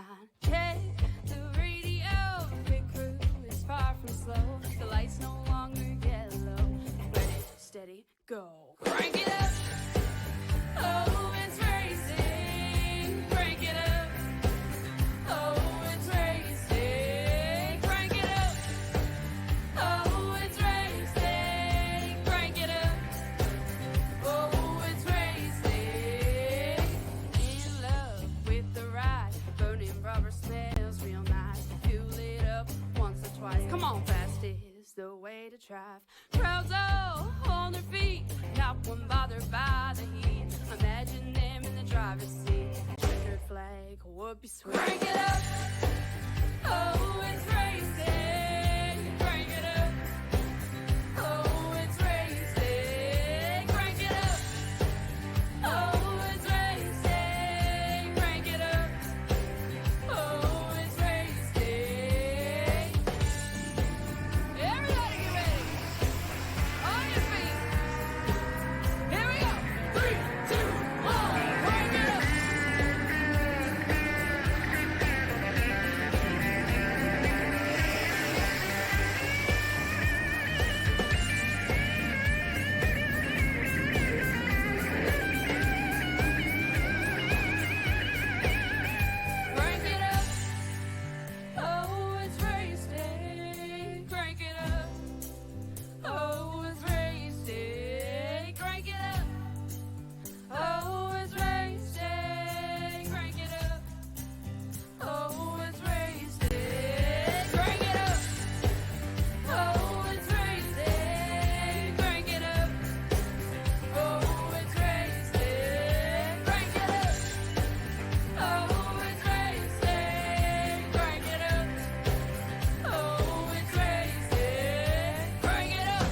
9. Check the radio, pit crew is far from slow. The lights no longer yellow. Ready, steady, go. Crank it up. Oh, it's racing. Crank it up. Oh, it's racing. Crank it up. Oh, it's racing. Crank it up. Oh, it's racing. In love with the ride. Burning rubber smells real nice. Fuel it up once or twice. Come on, fast is the way to drive. Crowds all on their feet, not one bothered by the heat. Imagine them in the driver's seat. Checkered flag would be sweet. Crank it up. Oh, it's racing. Crank it up. Oh, it's racing. Crank it up. Oh, it's racing. Crank it up. Oh, it's racing. Everybody get ready. On your feet. Here we go. 3, 2, 1. Crank it up. Crank it up. Oh, it's racing. Crank it up. Oh, it's racing. Crank it up. Oh, it's racing. Crank it up. Oh, it's racing. Crank it up. Oh, it's racing. Crank it up. Oh, it's racing. Crank it up. Oh, it's racing. Crank it up. Oh, it's racing. Crank it up.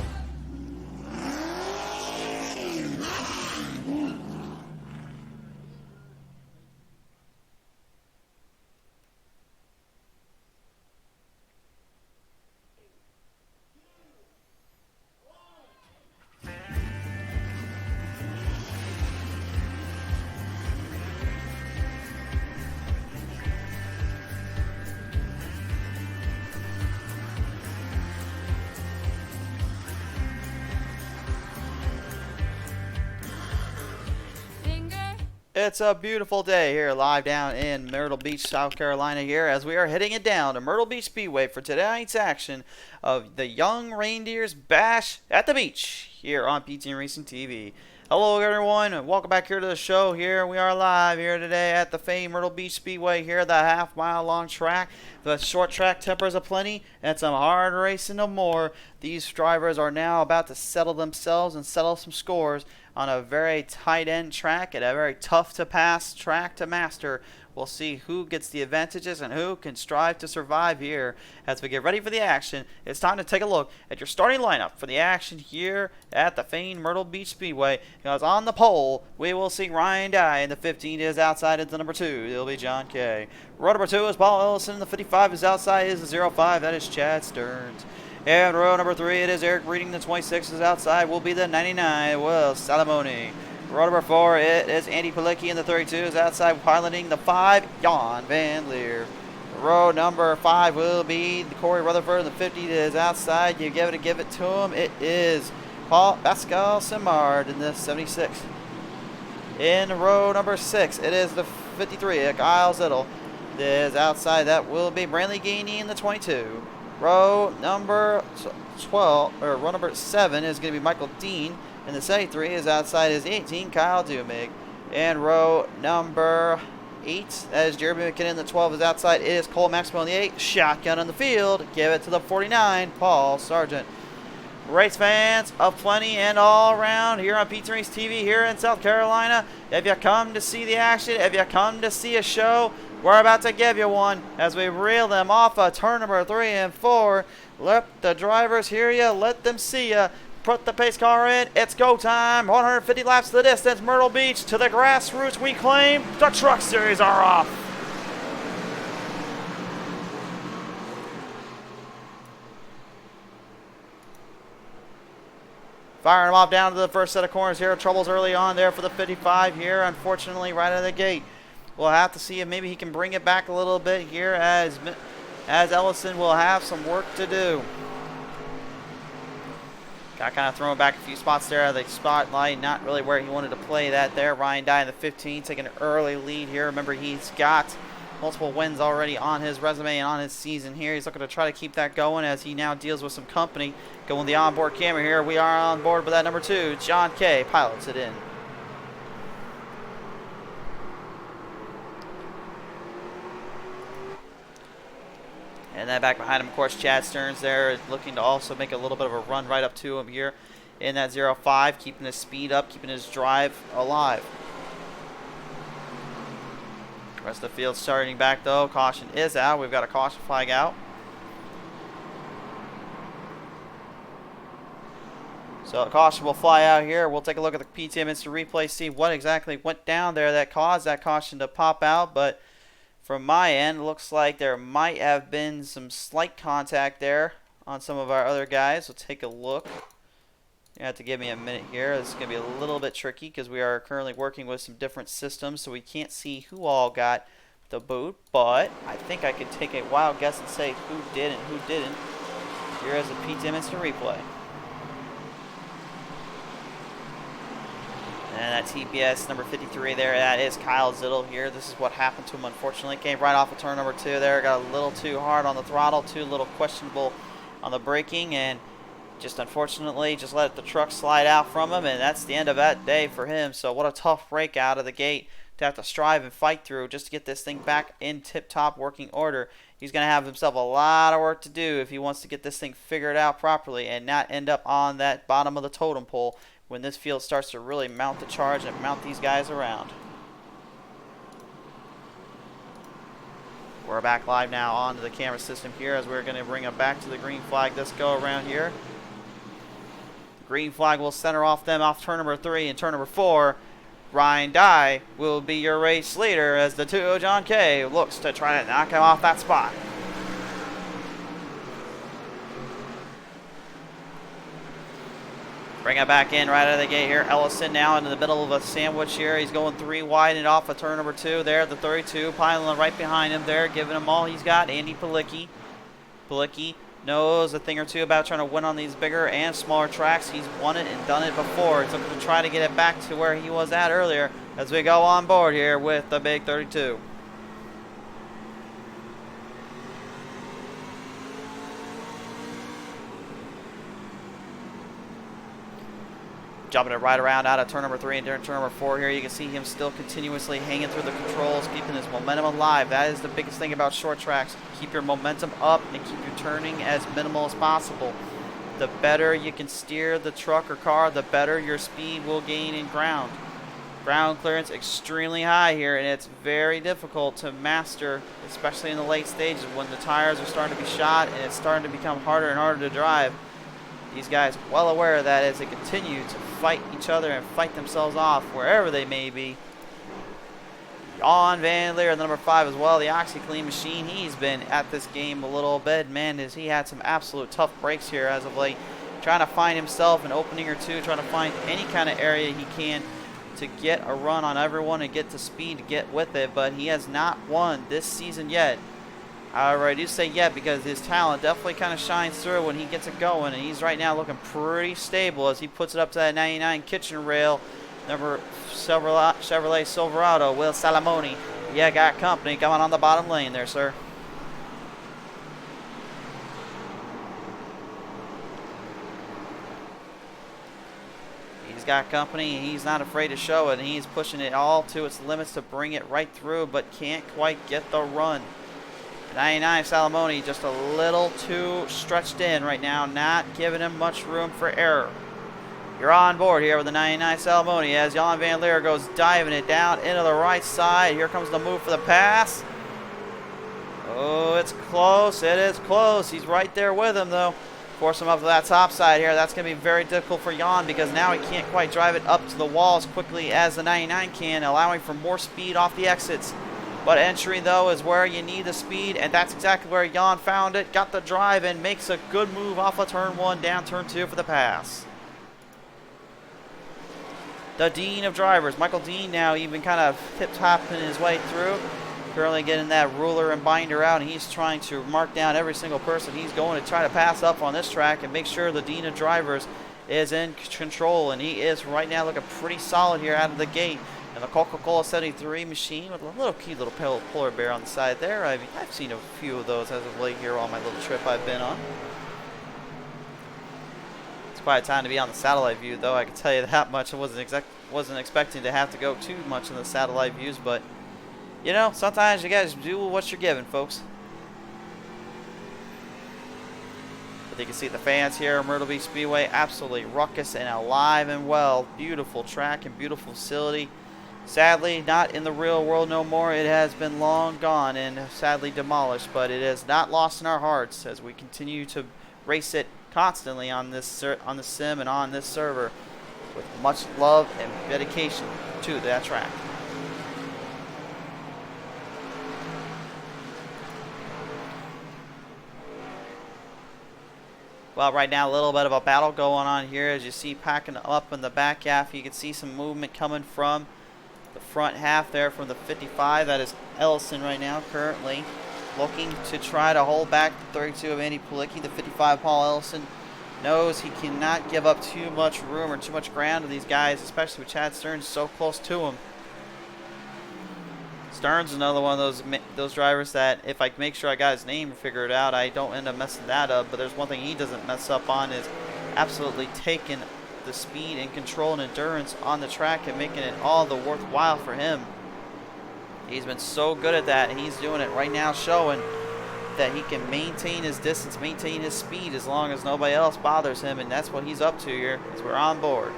Finger. It's a beautiful day here live down in Myrtle Beach, South Carolina here as we are heading it down to Myrtle Beach Speedway for tonight's action of the Young Reindeers Bash at the Beach here on PT Racing TV. Hello everyone, and welcome back here to the show. Here we are live here today at the famed Myrtle Beach Speedway here, the half-mile long track. The short track tempers aplenty and some hard racing no more. These drivers are now about to settle themselves and settle some scores on a very tight end track and a very tough to pass track to master. We'll see who gets the advantages and who can strive to survive here as we get ready for the action. It's time to take a look at your starting lineup for the action here at the famed Myrtle Beach Speedway. Because on the pole, we will see Ryan Dye, and the 15 is outside into number 2. It'll be John Kay. Row number 2 is Paul Ellison, and the 55 is outside is the 05. That is Chad Stearns. And row number 3, it is Eric Reading. The 26 is outside will be the 99, Will Salamone. Row number 4, it is Andy Palicki, and the 32 is outside piloting the 5, Jan Van Leer. Row number 5 will be Corey Rutherford, and the 50 is outside. You give it to him. It is Paul Pascal Simard in the 76. In row number 6, it is the 53, Kyle Zittel. It is outside. That will be Brantley Gainey in the 22. Row number 12, or row number 7 is going to be Michael Dean, and the 73 is outside is 18, Kyle Dumig. And row number 8, that is Jeremy McKinnon. The 12 is outside. It is Cole Maxwell in the 8. Shotgun on the field. Give it to the 49, Paul Sargent. Race fans of plenty and all around here on PT Race TV here in South Carolina. If you come to see the action, if you come to see a show, we're about to give you one as we reel them off of turn number 3 and 4. Let the drivers hear you. Let them see you. Put the pace car in. It's go time. 150 laps to the distance. Myrtle Beach to the grassroots we claim. The Truck Series are off. Firing them off down to the first set of corners here. Troubles early on there for the 55 here, unfortunately, right out of the gate. We'll have to see if maybe he can bring it back a little bit here as Ellison will have some work to do. Got kind of thrown back a few spots there. The spotlight, not really where he wanted to play that there. Ryan Dye in the 15, taking an early lead here. Remember, he's got multiple wins already on his resume and on his season here. He's looking to try to keep that going as he now deals with some company. Going the onboard camera here. We are on board with that number 2. John K. pilots it in. And then back behind him, of course, Chad Stearns there looking to also make a little bit of a run right up to him here in that 0-5, keeping his speed up, keeping his drive alive. The rest of the field starting back, though. Caution is out. We've got a caution flag out. So a caution will fly out here. We'll take a look at the PTM instant replay, see what exactly went down there that caused that caution to pop out, but from my end, looks like there might have been some slight contact there on some of our other guys. We'll take a look. You have to give me a minute here. This is going to be a little bit tricky because we are currently working with some different systems, so we can't see who all got the boot. But I think I could take a wild guess and say who did and who didn't. Here is a PTM instant replay. And that TPS number 53 there, that is Kyle Zittel here. This is what happened to him, unfortunately. Came right off of turn number 2 there. Got a little too hard on the throttle, too little questionable on the braking, and just unfortunately just let the truck slide out from him, and that's the end of that day for him. So what a tough break out of the gate to have to strive and fight through just to get this thing back in tip-top working order. He's going to have himself a lot of work to do if he wants to get this thing figured out properly and not end up on that bottom of the totem pole when this field starts to really mount the charge and mount these guys around. We're back live now onto the camera system here as we're going to bring them back to the green flag this go around here. The green flag will center off them off turn number 3 and turn number 4. Ryan Dye will be your race leader as the 2 John K looks to try to knock him off that spot. Bring it back in right out of the gate here. Ellison now into the middle of a sandwich here. He's going 3 wide and off of turn number 2 there. The 32 piling right behind him there, giving him all he's got. Andy Palicki. Palicki knows a thing or two about trying to win on these bigger and smaller tracks. He's won it and done it before. He's looking to try to get it back to where he was at earlier as we go on board here with the big 32. Jumping it right around out of turn number 3 and turn number 4 here. You can see him still continuously hanging through the controls, keeping his momentum alive. That is the biggest thing about short tracks. Keep your momentum up and keep your turning as minimal as possible. The better you can steer the truck or car, the better your speed will gain in ground. Ground clearance extremely high here, and it's very difficult to master, especially in the late stages when the tires are starting to be shot and it's starting to become harder and harder to drive. These guys well aware of that as they continue to fight each other and fight themselves off wherever they may be. Jan Van Leer, the number 5 as well, the OxyClean machine. He's been at this game a little bit. Man, has he had some absolute tough breaks here as of late. Trying to find himself an opening or two, trying to find any kind of area he can to get a run on everyone and get to speed to get with it, but he has not won this season yet. However, I do say yet because his talent definitely kind of shines through when he gets it going, and he's right now looking pretty stable as he puts it up to that 99 kitchen rail. Number Chevrolet Silverado, Will Salamoni. Yeah, got company coming on the bottom lane there, sir. He's got company, and he's not afraid to show it, and he's pushing it all to its limits to bring it right through, but can't quite get the run. 99 Salamoni just a little too stretched in right now, not giving him much room for error. You're on board here with the 99 Salamoni as Jan Van Leer goes diving it down into the right side. Here comes the move for the pass. Oh, it's close. It is close. He's right there with him, though. Force him up to that top side here. That's going to be very difficult for Jan because now he can't quite drive it up to the wall as quickly as the 99 can, allowing for more speed off the exits. But entry, though, is where you need the speed, and that's exactly where Jan found it. Got the drive and makes a good move off of turn 1, down turn 2 for the pass. the Dean of drivers. Michael Dean now even kind of hip-hopping his way through. Currently getting that ruler and binder out, and he's trying to mark down every single person he's going to try to pass up on this track and make sure the Dean of drivers is in control, and he is right now looking pretty solid here out of the gate. And the Coca-Cola 73 machine with a little cute little polar bear on the side there. I've seen a few of those as of late here on my little trip I've been on. It's quite a time to be on the satellite view, though. I can tell you that much. I wasn't expecting to have to go too much in the satellite views, but you know, sometimes you guys do what you're given, folks. But you can see the fans here at Myrtle Beach Speedway, absolutely ruckus and alive and well. Beautiful track and beautiful facility. Sadly, not in the real world no more. It has been long gone and sadly demolished, but it is not lost in our hearts as we continue to race it constantly on this sim and on this server with much love and dedication to that track. Well, right now a little bit of a battle going on here as you see packing up in the back half. You can see some movement coming from the front half there from the 55. That is Ellison right now currently looking to try to hold back the 32 of Andy Pulicki. The 55 Paul Ellison knows he cannot give up too much room or too much ground to these guys, especially with Chad Stearns so close to him. Stearns is another one of those drivers that if I make sure I got his name and figure it out, I don't end up messing that up. But there's one thing he doesn't mess up on is absolutely taking the speed and control and endurance on the track and making it all the worthwhile for him. He's been so good at that, and he's doing it right now, showing that he can maintain his distance, maintain his speed as long as nobody else bothers him, and that's what he's up to here as we're on board.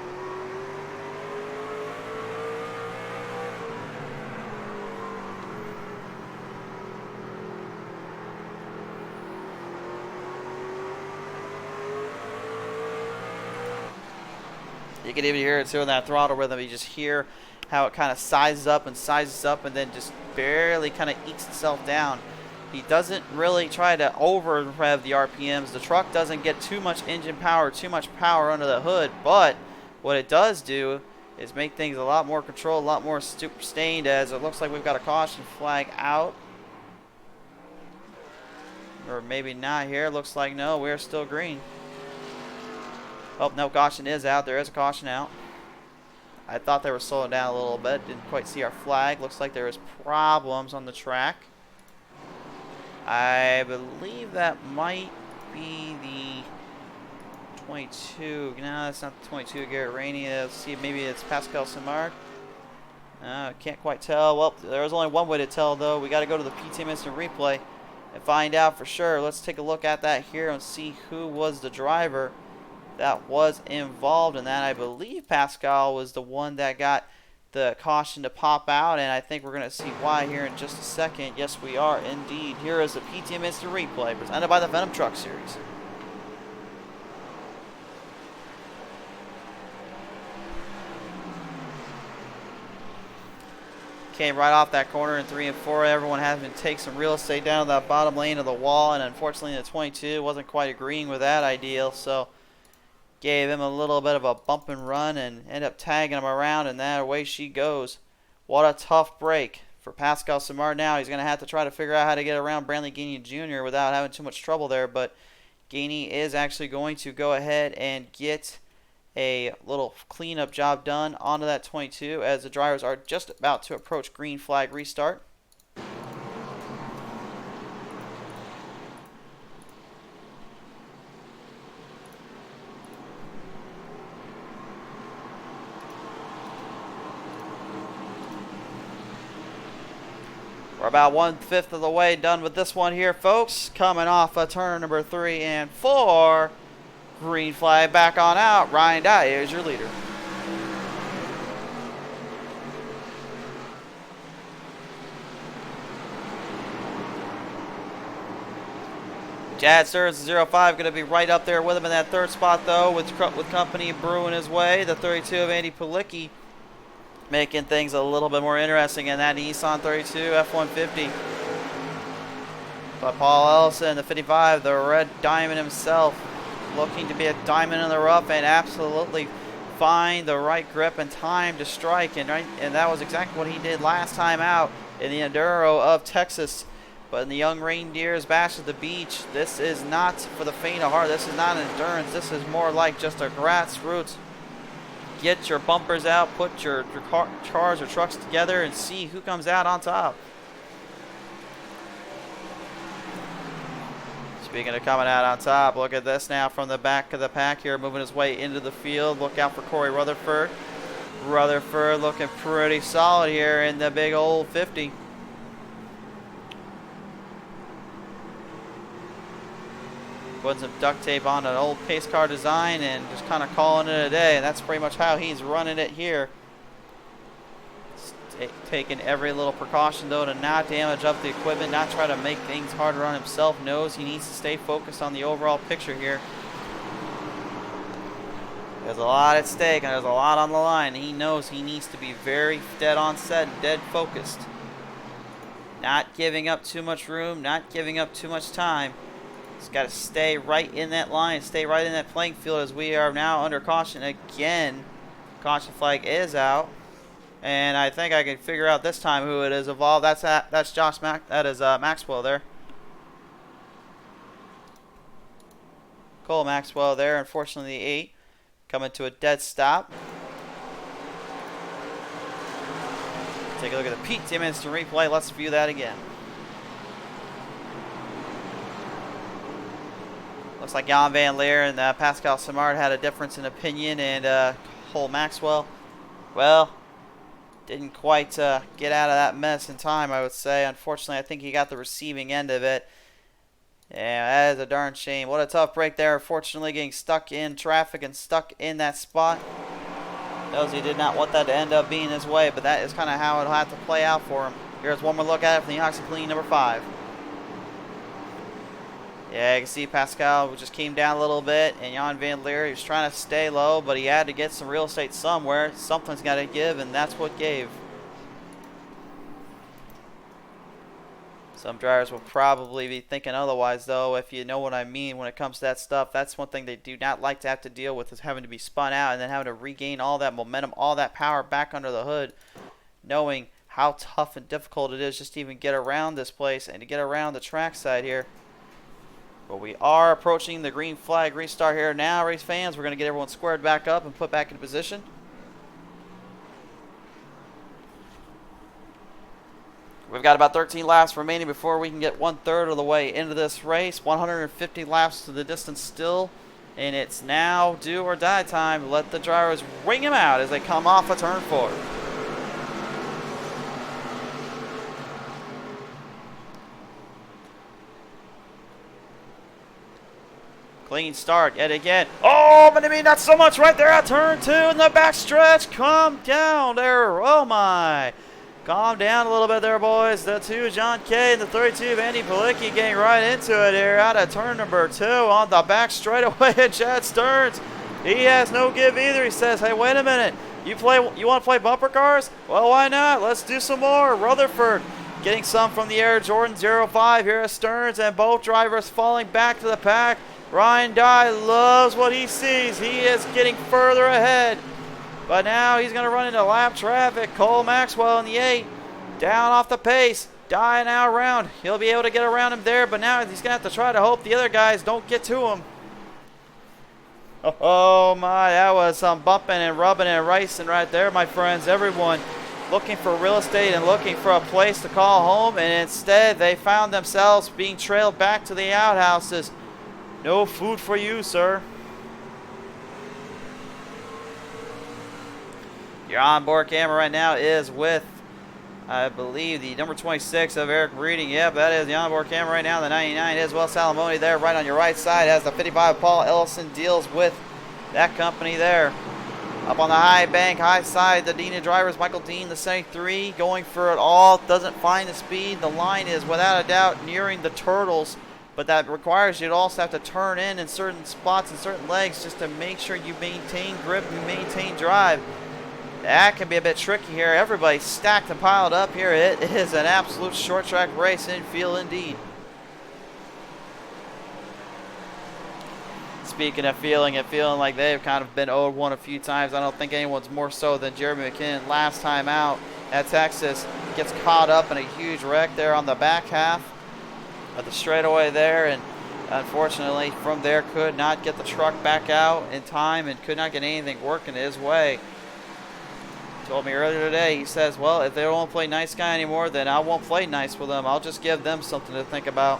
You can even hear it too in that throttle rhythm. You just hear how it kind of sizes up and then just barely kind of ekes itself down. He doesn't really try to over rev the RPMs. The truck doesn't get too much engine power, too much power under the hood, but what it does do is make things a lot more controlled, a lot more sustained, as it looks like we've got a caution flag out. Or maybe not here. Looks like no, we're still green. Oh, no, caution is out. There is a caution out. I thought they were slowing down a little bit. Didn't quite see our flag. Looks like there was problems on the track. I believe that might be the 22. No, that's not the 22, Garrett Rainey. Let's see, maybe it's Pascal Simard. Can't quite tell. Well, there was only one way to tell, though. We got to go to the PTM Instant Replay and find out for sure. Let's take a look at that here and see who was the driver that was involved in that. I believe Pascal was the one that got the caution to pop out, and I think we're going to see why here in just a second. Yes, we are indeed. Here is the PTM Instant Replay presented by the Venom Truck Series. Came right off that corner in 3 and 4. Everyone having to take some real estate down that bottom lane of the wall, and unfortunately the 22 wasn't quite agreeing with that ideal, so gave him a little bit of a bump and run and ended up tagging him around, and that away she goes. What a tough break for Pascal Simard. Now he's going to have to try to figure out how to get around Brantley Gainey Jr. without having too much trouble there, but Gainey is actually going to go ahead and get a little cleanup job done onto that 22 as the drivers are just about to approach green flag restart. We're about 1/5 of the way done with this one here, folks. Coming off of turn number 3 and 4. Green flag back on out. Ryan Dye is your leader. Chad Stearns 05 going to be right up there with him in that third spot, though, with company brewing his way. The 32 of Andy Pulicki making things a little bit more interesting in that Nissan 32 F-150. But Paul Ellison, the 55, the red diamond himself, looking to be a diamond in the rough and absolutely find the right grip and time to strike, and that was exactly what he did last time out in the Enduro of Texas. But in the Young Reindeers Bash at the Beach, this is not for the faint of heart. This is not an endurance. This is more like just a grassroots. Get your bumpers out, put your cars or trucks together, and see who comes out on top. Speaking of coming out on top, look at this now from the back of the pack here, moving his way into the field. Look out for Corey Rutherford. Rutherford looking pretty solid here in the big old 50. Putting some duct tape on an old pace car design and just kind of calling it a day. And that's pretty much how he's running it here. Taking every little precaution, though, to not damage up the equipment, not try to make things harder on himself. Knows he needs to stay focused on the overall picture here. There's a lot at stake and there's a lot on the line. He knows he needs to be very dead on set and dead focused. Not giving up too much room, not giving up too much time. He's got to stay right in that line, stay right in that playing field as we are now under caution again. Caution flag is out. And I think I can figure out this time who it is involved. That's Josh Maxwell there. Cole Maxwell there, unfortunately the 8 coming to a dead stop. Take a look at the Pete Timmons replay. Let's view that again. Looks like Jan Van Leer and Pascal Simard had a difference in opinion, and Cole Maxwell, well, didn't quite get out of that mess in time, I would say. Unfortunately, I think he got the receiving end of it. Yeah, that is a darn shame. What a tough break there. Unfortunately, getting stuck in traffic and stuck in that spot. Knows he did not want that to end up being his way, but that is kind of how it'll have to play out for him. Here's one more look at it from the OxyClean number 5. Yeah, you can see Pascal just came down a little bit, and Jan Van Leer, he was trying to stay low, but he had to get some real estate somewhere. Something's got to give, and that's what gave. Some drivers will probably be thinking otherwise, though, if you know what I mean when it comes to that stuff. That's one thing they do not like to have to deal with, is having to be spun out and then having to regain all that momentum, all that power back under the hood, knowing how tough and difficult it is just to even get around this place and to get around the trackside here. But we are approaching the green flag restart here now, race fans. We're going to get everyone squared back up and put back in position. We've got about 13 laps remaining before we can get 1/3 of the way into this race. 150 laps to the distance still. And it's now do or die time. Let the drivers ring them out as they come off of turn 4. Clean start yet again. Oh, but I mean, not so much right there at turn 2 in the backstretch. Calm down there. Oh, my. Calm down a little bit there, boys. The 2, John Kay, and the 32 of Andy Palicki getting right into it here out of turn number 2 on the back straightaway at Chad Stearns. He has no give either. He says, hey, wait a minute. You want to play bumper cars? Well, why not? Let's do some more. Rutherford getting some from the air. Jordan 05 here at Stearns, and both drivers falling back to the pack. Ryan Dye loves what he sees. He is getting further ahead. But now he's going to run into lap traffic. Cole Maxwell in the 8. Down off the pace. Dye now around. He'll be able to get around him there, but now he's going to have to try to hope the other guys don't get to him. Oh my, that was some bumping and rubbing and racing right there, my friends. Everyone looking for real estate and looking for a place to call home, and instead they found themselves being trailed back to the outhouses. No food for you, sir. Your onboard camera right now is with, I believe, the number 26 of Eric Breeding. Yep, that is the onboard camera right now. The 99 is Will Salamone there right on your right side as the 55 Paul Ellison deals with that company there. Up on the high bank, high side, the Dina drivers, Michael Dean, the 73, going for it all. Doesn't find the speed. The line is, without a doubt, nearing the turtles. But that requires you to also have to turn in certain spots and certain legs just to make sure you maintain grip and maintain drive. That can be a bit tricky here. Everybody's stacked and piled up here. It is an absolute short track race in field indeed. speaking of feeling like they've kind of been owed one a few times. I don't think anyone's more so than Jeremy McKinnon. Last time out at Texas, gets caught up in a huge wreck there on the back half of the straightaway there, and unfortunately from there could not get the truck back out in time and could not get anything working his way. Told me earlier today, he says, well, if they don't want to play nice guy anymore, then I won't play nice with them. I'll just give them something to think about.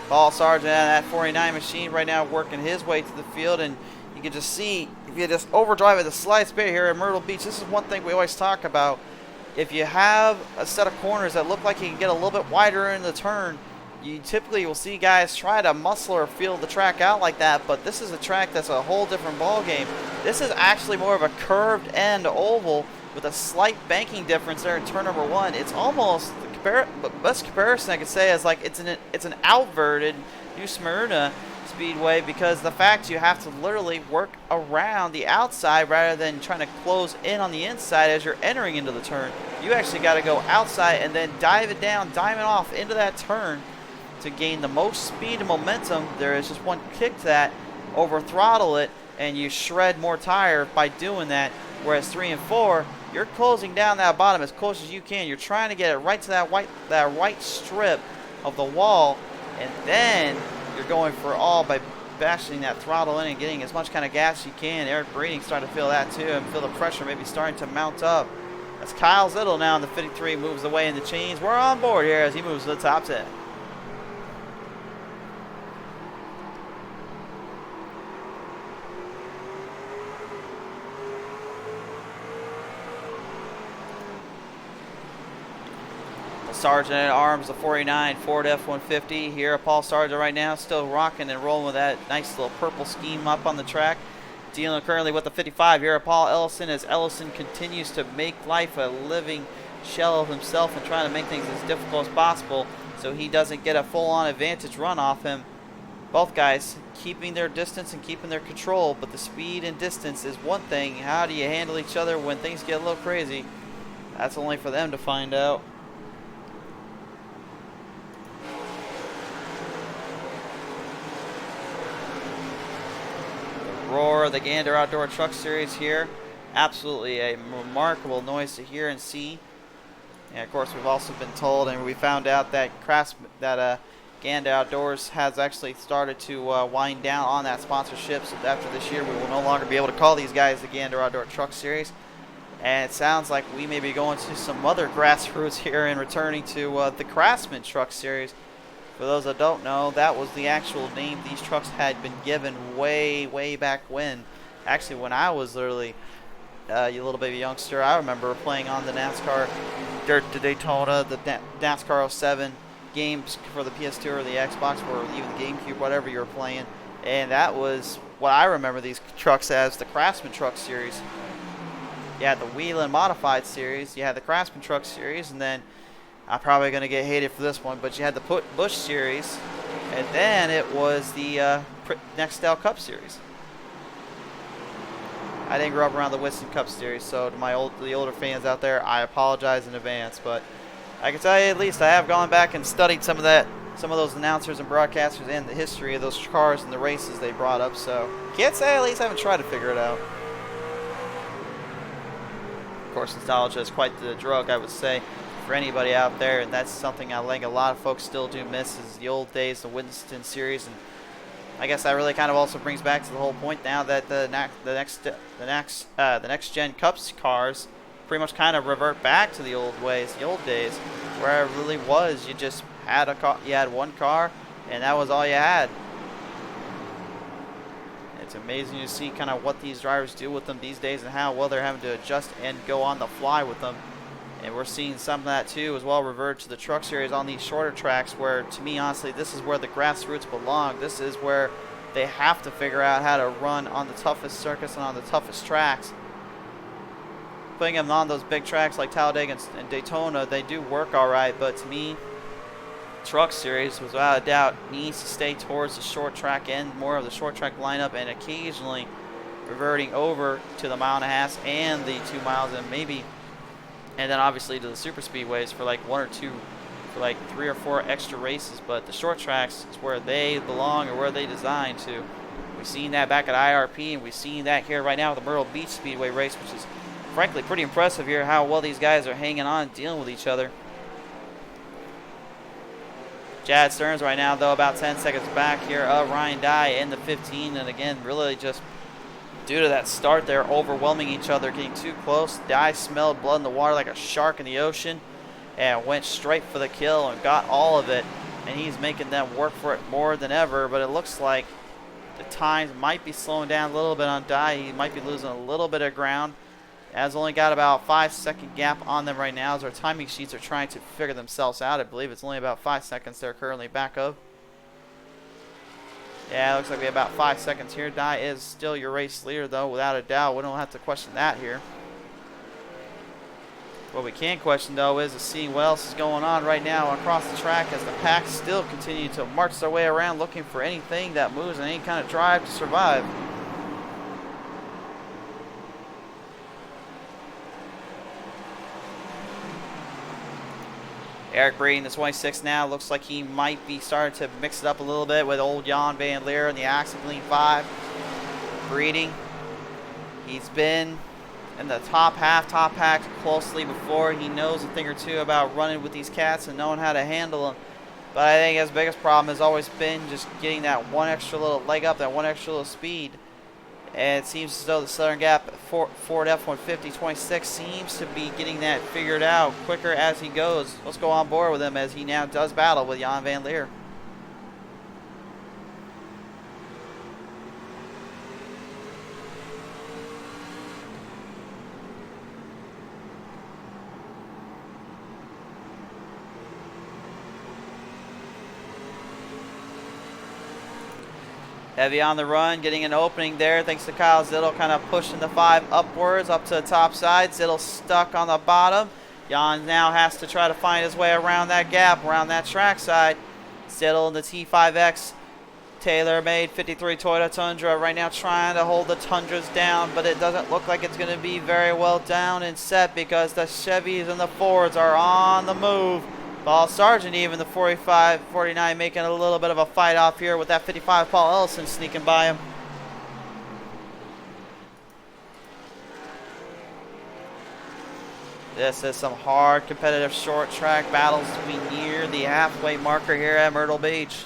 Paul Sargent at that 49 machine right now working his way to the field, and you can just see, if you just overdrive at the slice bit here at Myrtle Beach, this is one thing we always talk about. If you have a set of corners that look like you can get a little bit wider in the turn, you typically will see guys try to muscle or feel the track out like that, but this is a track that's a whole different ball game. This is actually more of a curved end oval with a slight banking difference there in turn number 1. It's almost the best comparison I could say is like it's an outverted New Smyrna Speedway, because the fact you have to literally work around the outside rather than trying to close in on the inside as you're entering into the turn. You actually got to go outside and then dive it down, diamond off into that turn to gain the most speed and momentum. There is just one kick to that, over throttle it, and you shred more tire by doing that. Whereas 3 and 4, you're closing down that bottom as close as you can. You're trying to get it right to that white strip of the wall, and then you're going for all by bashing that throttle in and getting as much kind of gas as you can. Eric Breeding starting to feel that too, and feel the pressure maybe starting to mount up. As Kyle Zittel now in the 53 moves away in the chains. We're on board here as he moves to the top 10. Sargent at arms, the 49 Ford F-150 here. Paul Sargent right now still rocking and rolling with that nice little purple scheme up on the track. Dealing currently with the 55 here. Paul Ellison, as Ellison continues to make life a living shell of himself and trying to make things as difficult as possible so he doesn't get a full-on advantage run off him. Both guys keeping their distance and keeping their control, but the speed and distance is one thing. How do you handle each other when things get a little crazy? That's only for them to find out. Roar of the Gander Outdoor Truck Series here. Absolutely a remarkable noise to hear and see. And of course, we've also been told, and we found out that Gander Outdoors has actually started to wind down on that sponsorship. So after this year, we will no longer be able to call these guys the Gander Outdoor Truck Series. And it sounds like we may be going to some other grassroots here and returning to the Craftsman Truck Series. For those that don't know, that was the actual name these trucks had been given way back when. Actually, when I was literally a little baby youngster, I remember playing on the NASCAR Dirt to Daytona, the NASCAR 07 games for the PS2 or the Xbox or even the GameCube, whatever you were playing. And that was what I remember these trucks as, the Craftsman Truck Series. You had the Whelen Modified Series, you had the Craftsman Truck Series, and then I'm probably going to get hated for this one, but you had the Busch Series, and then it was the Nextel Cup Series. I didn't grow up around the Winston Cup Series, so to the older fans out there, I apologize in advance. But I can tell you, at least I have gone back and studied some of those announcers and broadcasters and the history of those cars and the races they brought up. So can't say at least I haven't tried to figure it out. Of course, nostalgia is quite the drug, I would say, for anybody out there, and that's something I think a lot of folks still do miss, is the old days, the Winston series. And I guess that really kind of also brings back to the whole point now that the next gen Cups cars pretty much kind of revert back to the old ways, the old days, where it really was you just had you had one car and that was all you had. It's amazing to see kind of what these drivers do with them these days and how well they're having to adjust and go on the fly with them. And we're seeing some of that too as well revert to the truck series on these shorter tracks, where to me honestly this is where the grassroots belong. This is where they have to figure out how to run on the toughest circuits and on the toughest tracks. Putting them on those big tracks like Talladega and Daytona, they do work alright, but to me truck series without a doubt needs to stay towards the short track end, more of the short track lineup, and occasionally reverting over to the 1.5 miles and the 2 miles, and maybe, and then obviously to the super speedways for like 1 or 2 for like 3 or 4 extra races, but the short tracks is where they belong or where they designed to. We've seen that back at IRP, and we've seen that here right now with the Myrtle Beach Speedway race, which is frankly pretty impressive here, how well these guys are hanging on and dealing with each other. Chad Stearns right now, though, about 10 seconds back here of Ryan Dye in the 15, and again, really just due to that start there, overwhelming each other, getting too close. Dye smelled blood in the water like a shark in the ocean and went straight for the kill and got all of it, and he's making them work for it more than ever, but it looks like the times might be slowing down a little bit on Dye. He might be losing a little bit of ground. Has only got about 5-second gap on them right now as our timing sheets are trying to figure themselves out. I believe it's only about 5 seconds they're currently back of. Yeah, it looks like we have about 5 seconds here. Dye is still your race leader, though, without a doubt. We don't have to question that here. What we can question, though, is seeing what else is going on right now across the track as the pack still continue to march their way around looking for anything that moves and any kind of drive to survive. Eric Breeden, the 26 now, looks like he might be starting to mix it up a little bit with old Jan Van Leer in the Axel Lean 5. Breeding, he's been in the top pack closely before. He knows a thing or two about running with these cats and knowing how to handle them. But I think his biggest problem has always been just getting that one extra little leg up, that one extra little speed. And it seems as though the Southern Gap Ford F-150 26 seems to be getting that figured out quicker as he goes. Let's go on board with him as he now does battle with Jan Van Leer. Heavy on the run, getting an opening there thanks to Kyle Zittel kind of pushing the 5 upwards up to the top side. Zittel stuck on the bottom. Jan now has to try to find his way around that gap, around that track side. Zittel in the T5X tailor-made 53 Toyota Tundra right now trying to hold the Tundras down, but it doesn't look like it's going to be very well down and set because the Chevys and the Fords are on the move. Paul Sargent, even the 45, 49, making a little bit of a fight off here with that 55 Paul Ellison sneaking by him. This is some hard competitive short track battles as we near the halfway marker here at Myrtle Beach.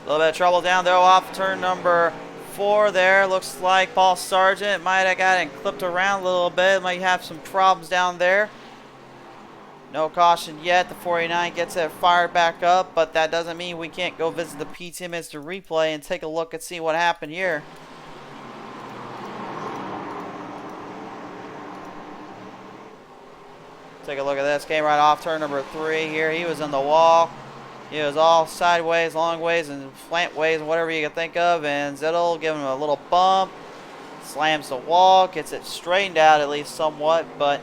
A little bit of trouble down there off turn number 4 there. Looks like Paul Sargent might have gotten clipped around a little bit. Might have some problems down there. No caution yet. The 49 gets it fired back up, but that doesn't mean we can't go visit the PTM Instant Replay and take a look and see what happened here. Take a look at this. Came right off turn number 3 here. He was in the wall. He was all sideways, long ways, and slant ways, and whatever you can think of. And Zittel giving him a little bump. Slams the wall. Gets it straightened out at least somewhat. But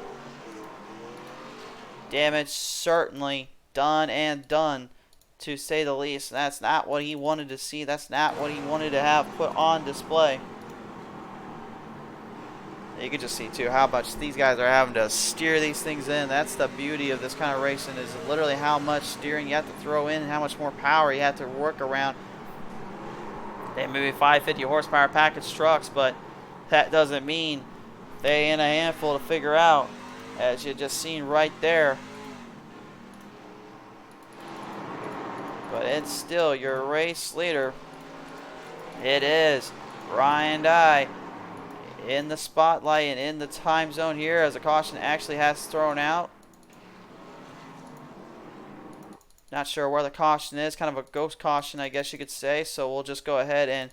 damage certainly done and done, to say the least. That's not what he wanted to see. That's not what he wanted to have put on display. You can just see, too, how much these guys are having to steer these things in. That's the beauty of this kind of racing, is literally how much steering you have to throw in and how much more power you have to work around. They may be 550 horsepower package trucks, but that doesn't mean they ain't a handful to figure out, as you just seen right there. But it's still your race leader. It is Ryan Dye in the spotlight and in the time zone here, as a caution actually has thrown out. Not sure where the caution is. Kind of a ghost caution, I guess you could say. So we'll just go ahead and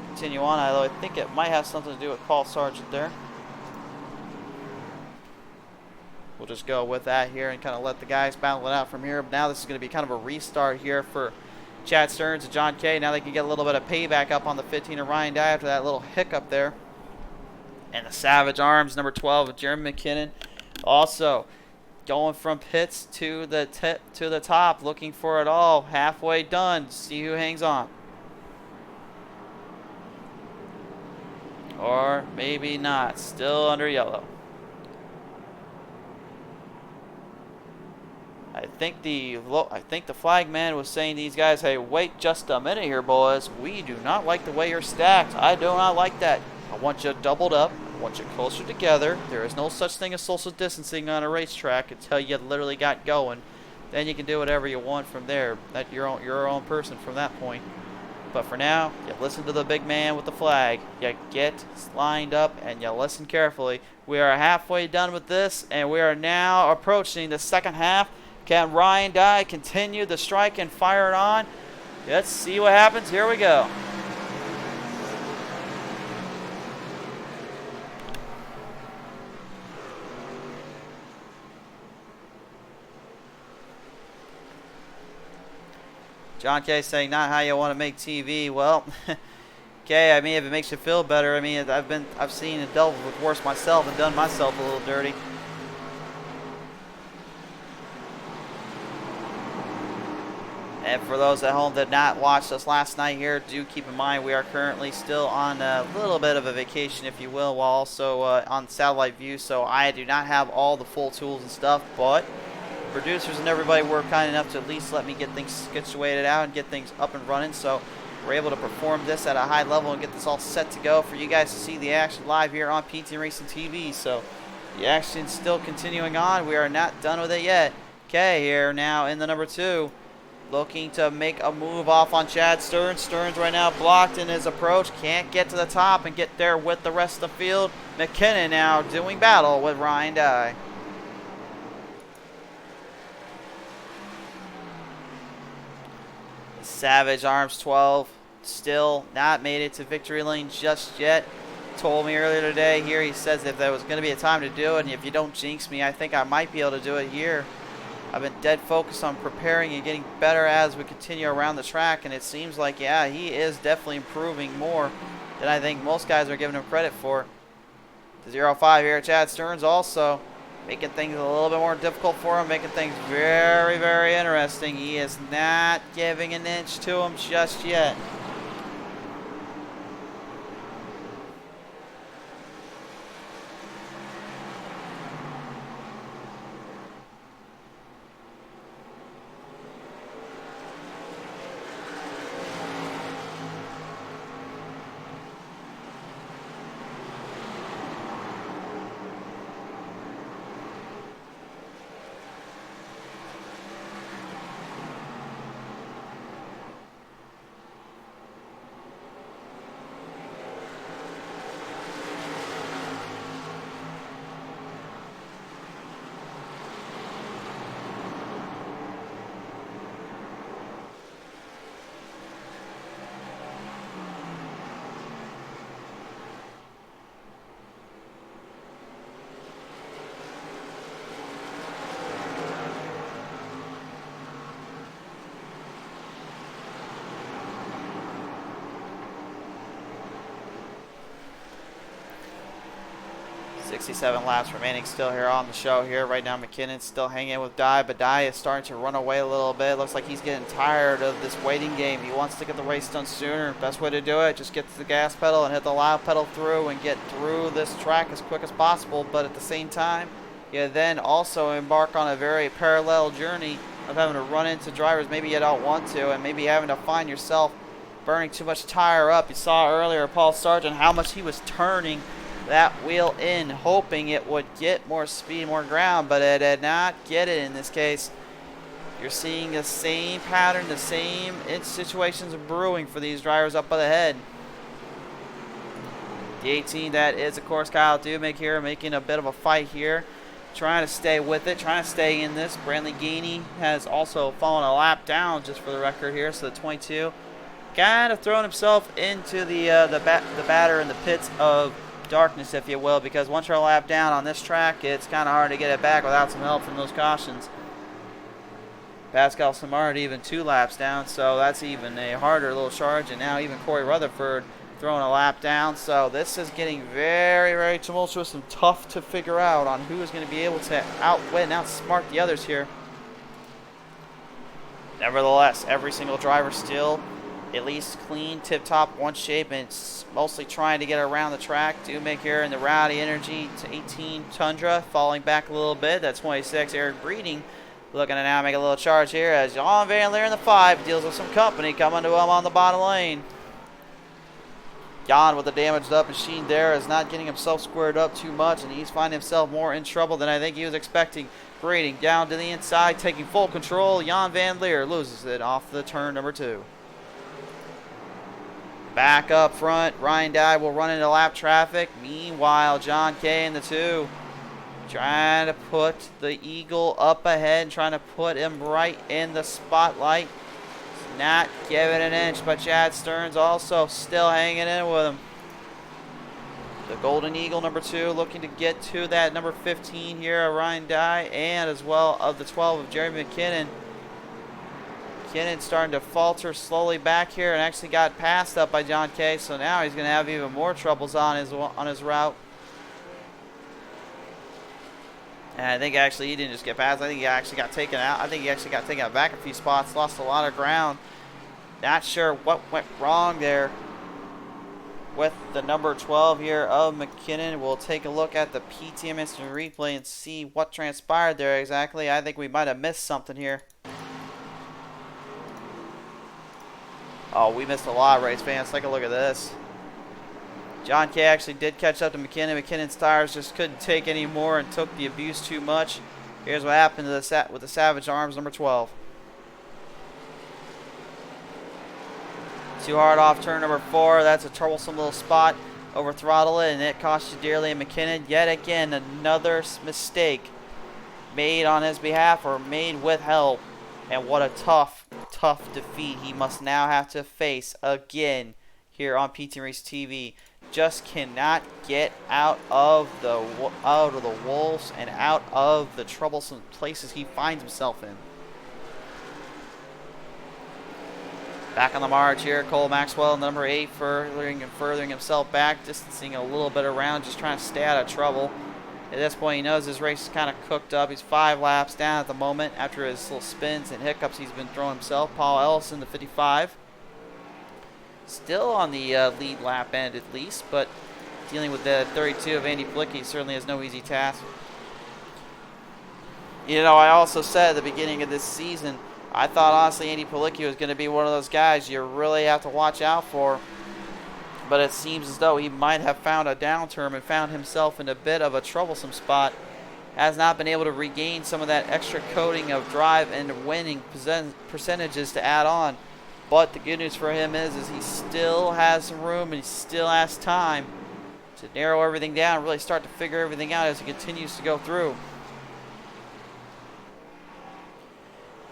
continue on. Although I think it might have something to do with Paul Sargent there. we'll just go with that here and kind of let the guys battle it out from here. But now this is going to be kind of a restart here for Chad Stearns and John Kay. Now they can get a little bit of payback up on the 15 of Ryan Dye after that little hiccup there. And the Savage Arms, number 12 of Jeremy McKinnon, also going from pits to the top, looking for it all. Halfway done. See who hangs on. Or maybe not. Still under yellow. I think the flag man was saying to these guys, hey, wait just a minute here, boys. We do not like the way you're stacked. I do not like that. I want you doubled up. I want you closer together. There is no such thing as social distancing on a racetrack until you literally got going. Then you can do whatever you want from there. That you're your own person from that point. But for now, you listen to the big man with the flag. You get lined up and you listen carefully. We are halfway done with this, and we are now approaching the second half. Can Ryan Dye continue the strike and fire it on? Let's see what happens. Here we go. John Kay saying, not how you want to make TV. Well, Kay, I mean, if it makes you feel better, I mean, I've seen and dealt with worse myself and done myself a little dirty. And for those at home that did not watch us last night here, do keep in mind we are currently still on a little bit of a vacation, if you will, while also on satellite view. So I do not have all the full tools and stuff, but producers and everybody were kind enough to at least let me get things situated out and get things up and running. So we're able to perform this at a high level and get this all set to go for you guys to see the action live here on PT Racing TV. So the action's still continuing on. We are not done with it yet. Okay, here now in the number 2. Looking to make a move off on Chad Stearns. Stearns right now blocked in his approach. Can't get to the top and get there with the rest of the field. McKinnon now doing battle with Ryan Dye. Savage Arms 12 still not made it to victory lane just yet. Told me earlier today here, he says if there was going to be a time to do it, and if you don't jinx me, I think I might be able to do it here. I've been dead focused on preparing and getting better as we continue around the track, and it seems like, yeah, he is definitely improving more than I think most guys are giving him credit for. The 0-5 here, Chad Stearns also making things a little bit more difficult for him, making things very, very interesting. He is not giving an inch to him just yet. .67 laps remaining still here on the show here. Right now McKinnon's still hanging with Dye, but Dye is starting to run away a little bit. Looks like he's getting tired of this waiting game. He wants to get the race done sooner. Best way to do it, just get to the gas pedal and hit the loud pedal through and get through this track as quick as possible. But at the same time, you then also embark on a very parallel journey of having to run into drivers maybe you don't want to, and maybe having to find yourself burning too much tire up. You saw earlier Paul Sargent how much he was turning that wheel in, hoping it would get more speed, more ground, but it did not get it in this case. You're seeing the same pattern, the same situations brewing for these drivers up ahead. The 18, that is, of course, Kyle Dumick here, making a bit of a fight here, trying to stay with it, trying to stay in this. Brantley Gainey has also fallen a lap down, just for the record here, so the 22 kind of throwing himself into the batter in the pits of darkness, if you will, because once you're a lap down on this track, it's kind of hard to get it back without some help from those cautions. Pascal Samard even 2 laps down, so that's even a harder little charge, and now even Corey Rutherford throwing a lap down. So this is getting very, very tumultuous and tough to figure out on who is going to be able to outwit and outsmart the others here. Nevertheless, every single driver still at least clean, tip-top, one shape, and it's mostly trying to get around the track. Do make here in the Rowdy Energy to 18 Tundra, falling back a little bit. That 26 Eric Breeding looking to now make a little charge here as Jan Van Leer in the 5 deals with some company coming to him on the bottom lane. Jan with the damaged up machine there is not getting himself squared up too much, and he's finding himself more in trouble than I think he was expecting. Breeding down to the inside, taking full control. Jan Van Leer loses it off the turn number 2. Back up front, Reindeer will run into lap traffic. Meanwhile, John Kay in the 2 trying to put the Eagle up ahead, trying to put him right in the spotlight. Not giving an inch, but Chad Stearns also still hanging in with him. The Golden Eagle number 2 looking to get to that number 15 here of Ryan Dye, and as well of the 12 of Jeremy McKinnon. McKinnon starting to falter slowly back here and actually got passed up by John Kay, so now he's going to have even more troubles on his route. And I think actually he didn't just get passed. I think he actually got taken out. I think he actually got taken out back a few spots, lost a lot of ground. Not sure what went wrong there with the number 12 here of McKinnon. We'll take a look at the PTM instant replay and see what transpired there exactly. I think we might have missed something here. Oh, we missed a lot, race fans. Take a look at this. John Kay actually did catch up to McKinnon. McKinnon's tires just couldn't take any more and took the abuse too much. Here's what happened to with the Savage Arms number 12. Too hard off turn number 4. That's a troublesome little spot. Over throttle it, and it cost you dearly. And McKinnon, yet again, another mistake made on his behalf or made with help. And what a tough defeat he must now have to face again here on PT Race TV. Just cannot get out of the wolves and out of the troublesome places he finds himself in. Back on the march here, Cole Maxwell, number 8, furthering himself back, distancing a little bit around, just trying to stay out of trouble. At this point, he knows his race is kind of cooked up. He's 5 laps down at the moment after his little spins and hiccups he's been throwing himself. Paul Ellison, the 55. Still on the lead lap end at least, but dealing with the 32 of Andy Plicki certainly is no easy task. You know, I also said at the beginning of this season, I thought honestly Andy Plicki was going to be one of those guys you really have to watch out for. But it seems as though he might have found a downturn and found himself in a bit of a troublesome spot. Has not been able to regain some of that extra coating of drive and winning percentages to add on. But the good news for him is he still has some room and he still has time to narrow everything down and really start to figure everything out as he continues to go through.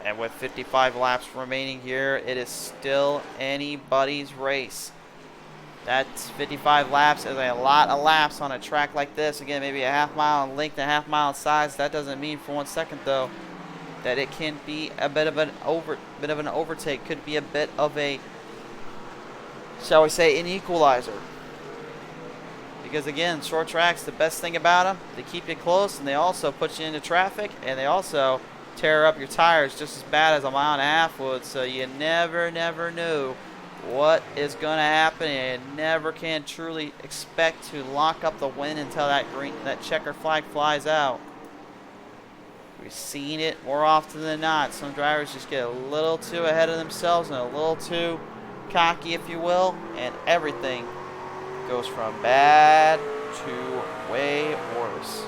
And with 55 laps remaining here, it is still anybody's race. That's 55 laps is a lot of laps on a track like this. Again, maybe a half mile in length and a half mile in size. That doesn't mean for 1 second, though, that it can be a bit of an overtake. Could be a bit of a, shall we say, an equalizer. Because again, short tracks, the best thing about them, they keep you close and they also put you into traffic and they also tear up your tires just as bad as a mile and a half would. So you never know what is going to happen, and you never can truly expect to lock up the win until that checker flag flies out. We've seen it more often than not. Some drivers just get a little too ahead of themselves and a little too cocky, if you will, and everything goes from bad to way worse.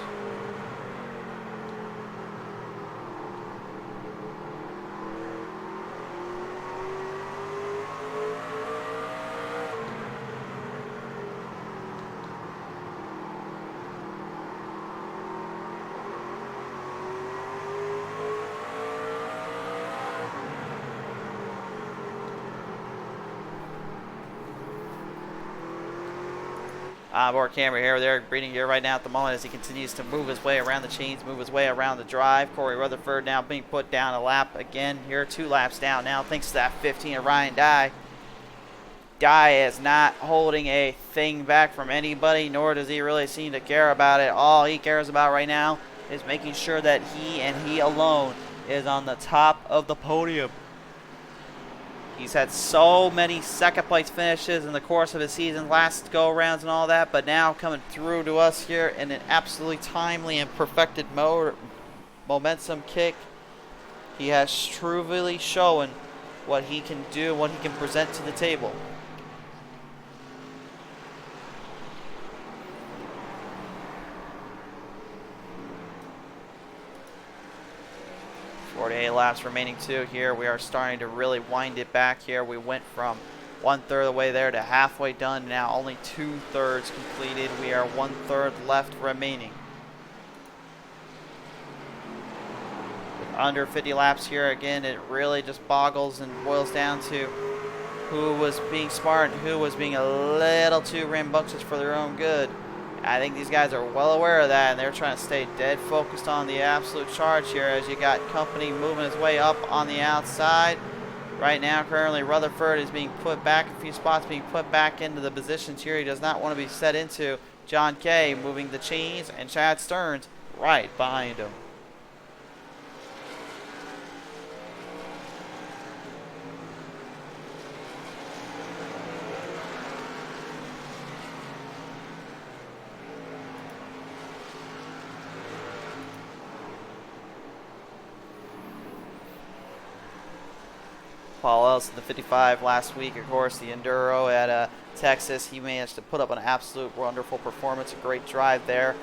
onboard camera here. They're breeding gear right now at the moment as he continues to move his way around the chains, move his way around the drive. Corey Rutherford now being put down a lap again here, 2 laps down now thanks to that 15 of Ryan Dye. Dye is not holding a thing back from anybody, nor does he really seem to care about it. All he cares about right now is making sure that he and he alone is on the top of the podium. He's had so many second place finishes in the course of his season, last go rounds and all that, but now coming through to us here in an absolutely timely and perfected momentum kick. He has truly shown what he can do, what he can present to the table. .48 laps remaining too here. We are starting to really wind it back here. We went from 1/3 of the way there to halfway done. Now only 2/3 completed. We are 1/3 left remaining. With under 50 laps here again, it really just boggles and boils down to who was being smart and who was being a little too rambunctious for their own good. I think these guys are well aware of that, and they're trying to stay dead focused on the absolute charge here as you got Company moving his way up on the outside. Right now, currently, Rutherford is being put back a few spots, being put back into the positions here he does not want to be set into. John Kay moving the chains, and Chad Stearns right behind him. Paul Ellis in the 55 last week, of course, the Enduro at Texas. He managed to put up an absolute wonderful performance, a great drive there.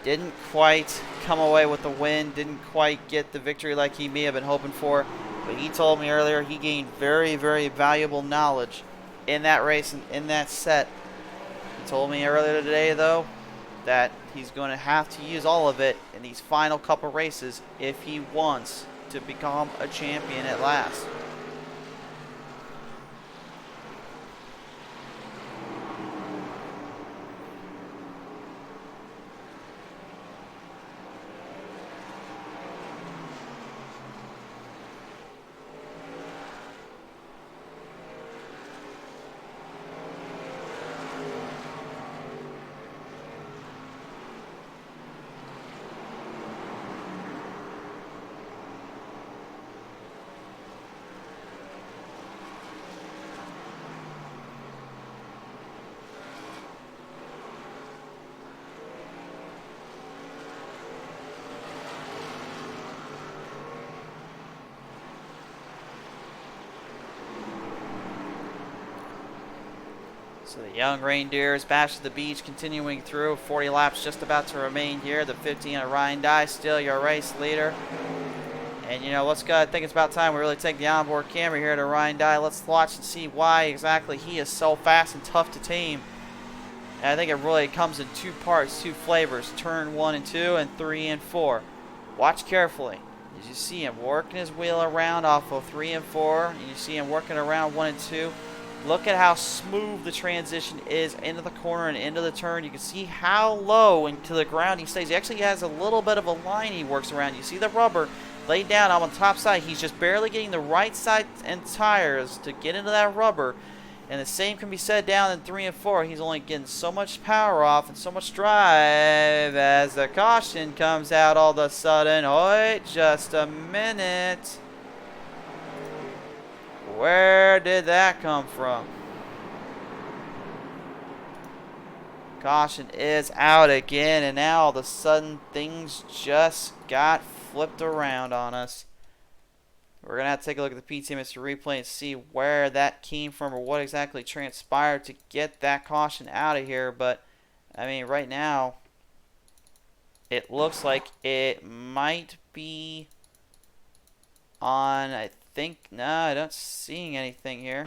Didn't quite come away with the win, didn't quite get the victory like he may have been hoping for, but he told me earlier he gained very, very valuable knowledge in that race and in that set. He told me earlier today, though, that he's going to have to use all of it in these final couple races if he wants to become a champion at last. So the young Reindeers bash to the beach, continuing through. 40 laps just about to remain here. The 15 of Ryan Dye, still your race leader. And you know, let's go. I think it's about time we really take the onboard camera here to Ryan Dye. Let's watch and see why exactly he is so fast and tough to tame. And I think it really comes in 2 parts, 2 flavors. Turn 1 and 2 and 3 and 4. Watch carefully. As you see him working his wheel around off of 3 and 4. And you see him working around 1 and 2. Look at how smooth the transition is into the corner and into the turn. You can see how low into the ground he stays. He actually has a little bit of a line he works around. You see the rubber laid down on the top side. He's just barely getting the right side and tires to get into that rubber. And the same can be said down in 3 and 4. He's only getting so much power off and so much drive as the caution comes out all of a sudden. Wait just a minute. Where did that come from? Caution is out again, and now all of a sudden things just got flipped around on us. We're going to have to take a look at the PTMS replay and see where that came from or what exactly transpired to get that caution out of here. But, I mean, right now, it looks like it might be on, I think, no, I don't see anything here.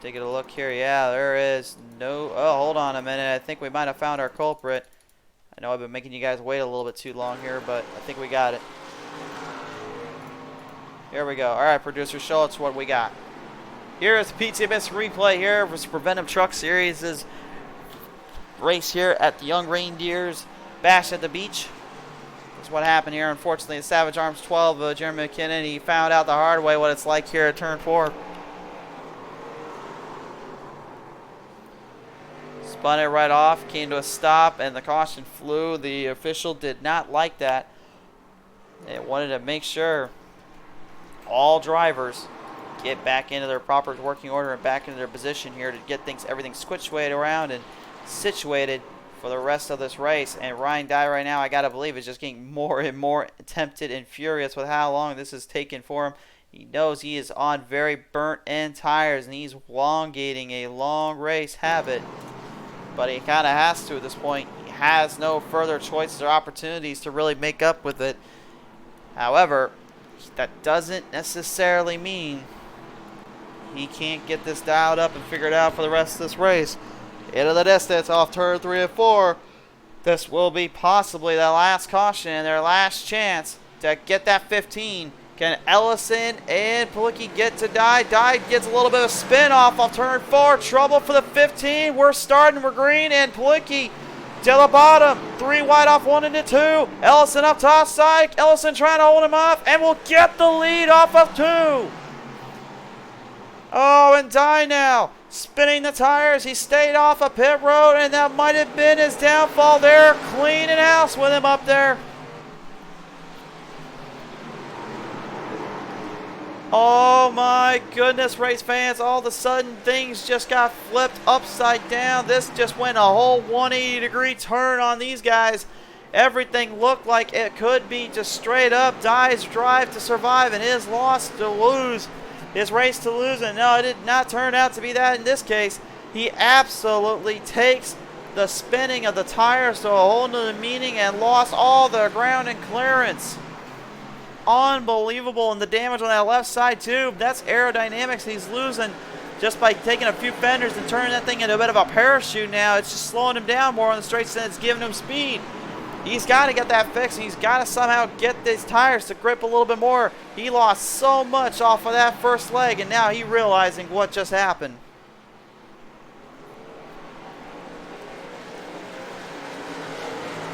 Taking a look here, yeah, there is no, oh, hold on a minute, I think we might have found our culprit. I know I've been making you guys wait a little bit too long here, but I think we got it. Here we go. All right, producer, show us what we got. Here is the PTMS replay here for Venom Truck Series' race here at the Young Reindeers Bash at the Beach. That's what happened here. Unfortunately, the Savage Arms 12, Jeremy McKinnon, he found out the hard way what it's like here at turn 4. Spun it right off, came to a stop, and the caution flew. The official did not like that. It wanted to make sure all drivers get back into their proper working order and back into their position here to get everything switchwayed around and situated for the rest of this race. And Ryan Dye right now, I gotta believe, is just getting more and more tempted and furious with how long this is taking for him. He knows he is on very burnt end tires and he's elongating a long race habit, but he kind of has to at this point. He has no further choices or opportunities to really make up with it. However, that doesn't necessarily mean he can't get this dialed up and figured out for the rest of this race. Into the distance off turn 3 and 4. This will be possibly the last caution and their last chance to get that 15. Can Ellison and Palicki get to Dye? Dye gets a little bit of spin off turn 4. Trouble for the 15. We're starting. We're green. And Palicki to the bottom. 3 wide off 1 into 2. Ellison up top side. Ellison trying to hold him off. And will get the lead off of 2. Oh, and Dye now spinning the tires. He stayed off a pit road, and that might have been his downfall there. Cleaning house with him up there. Oh my goodness, race fans. All of a sudden, things just got flipped upside down. This just went a whole 180-degree turn on these guys. Everything looked like it could be just straight up Dye's drive to survive and his loss to lose. His race to lose, and no, it did not turn out to be that in this case. He absolutely takes the spinning of the tires to a whole new meaning and lost all the ground and clearance. Unbelievable, and the damage on that left side too. That's aerodynamics he's losing just by taking a few fenders and turning that thing into a bit of a parachute now. It's just slowing him down more on the straights than it's giving him speed. He's got to get that fixed. He's got to somehow get these tires to grip a little bit more. He lost so much off of that first leg, and now he's realizing what just happened.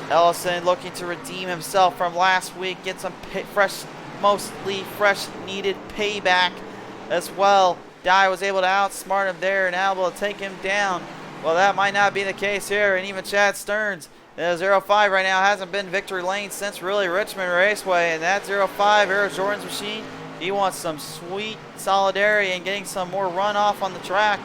Ellison looking to redeem himself from last week, get some mostly fresh needed payback as well. Dye was able to outsmart him there and able to take him down. Well, that might not be the case here, and even Chad Stearns, the 05 right now, hasn't been victory lane since really Richmond Raceway, and that 05, Eric Jordan's machine, he wants some sweet solidarity and getting some more runoff on the track.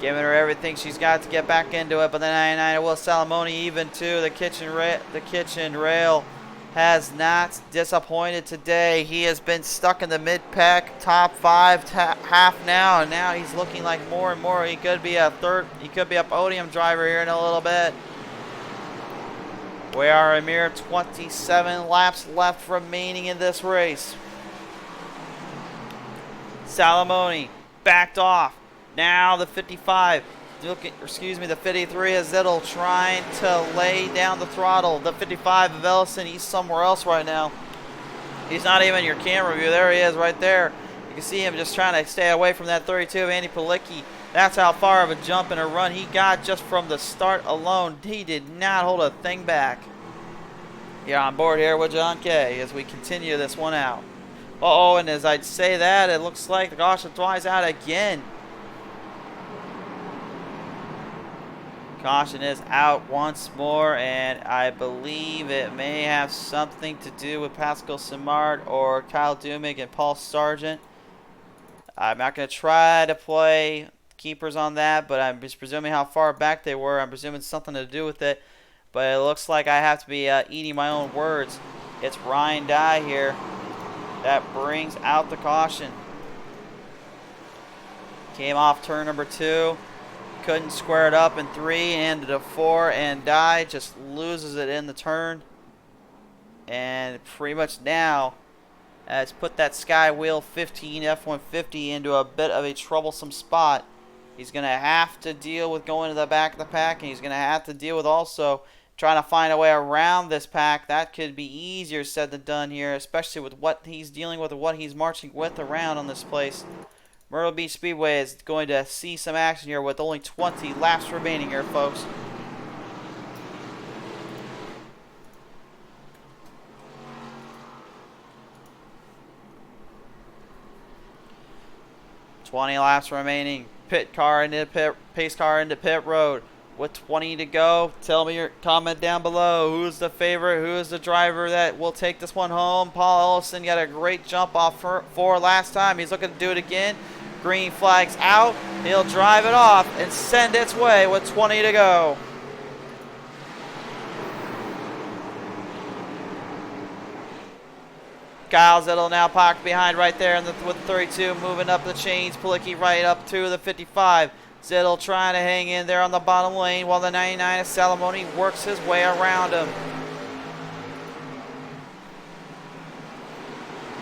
Giving her everything she's got to get back into it, but the 99 Will Salamone even too. The kitchen rail has not disappointed today. He has been stuck in the mid-pack top 5 half now, and now he's looking like more and more he could be a podium driver here in a little bit. We are a mere 27 laps left remaining in this race. Salamone backed off. Now the 55, the 53 is Zittel trying to lay down the throttle. The 55 of Ellison, he's somewhere else right now. He's not even in your camera view. There he is right there. You can see him just trying to stay away from that 32 of Andy Palicki. That's how far of a jump and a run he got just from the start alone. He did not hold a thing back. You're on board here with John Kay as we continue this one out. Uh-oh, and as I'd say that, it looks like the caution flies out again. Caution is out once more, and I believe it may have something to do with Pascal Simard or Kyle Dumig and Paul Sargent. I'm not going to try to play keepers on that, but I'm just presuming how far back they were. I'm presuming something to do with it, but it looks like I have to be eating my own words. It's Ryan Dye here that brings out the caution. Came off turn number 2. Couldn't square it up in 3 and into 4, and Dye just loses it in the turn. And pretty much now has put that Skywheel 15 F-150 into a bit of a troublesome spot. He's going to have to deal with going to the back of the pack, and he's going to have to deal with also trying to find a way around this pack. That could be easier said than done here, especially with what he's dealing with and what he's marching with around on this place. Myrtle Beach Speedway is going to see some action here with only 20 laps remaining here, folks. "20 laps remaining. Pace car into pit road. With 20 to go, tell me your comment down below. Who's the favorite? Who is the driver that will take this one home? Paul Ellison got a great jump off for last time. He's looking to do it again. Green flag's out. He'll drive it off and send its way with 20 to go. Kyle Zittel now parked behind right there with 32, moving up the chains. Pilecki right up to the 55. Zittel trying to hang in there on the bottom lane while the 99 of Salamone works his way around him.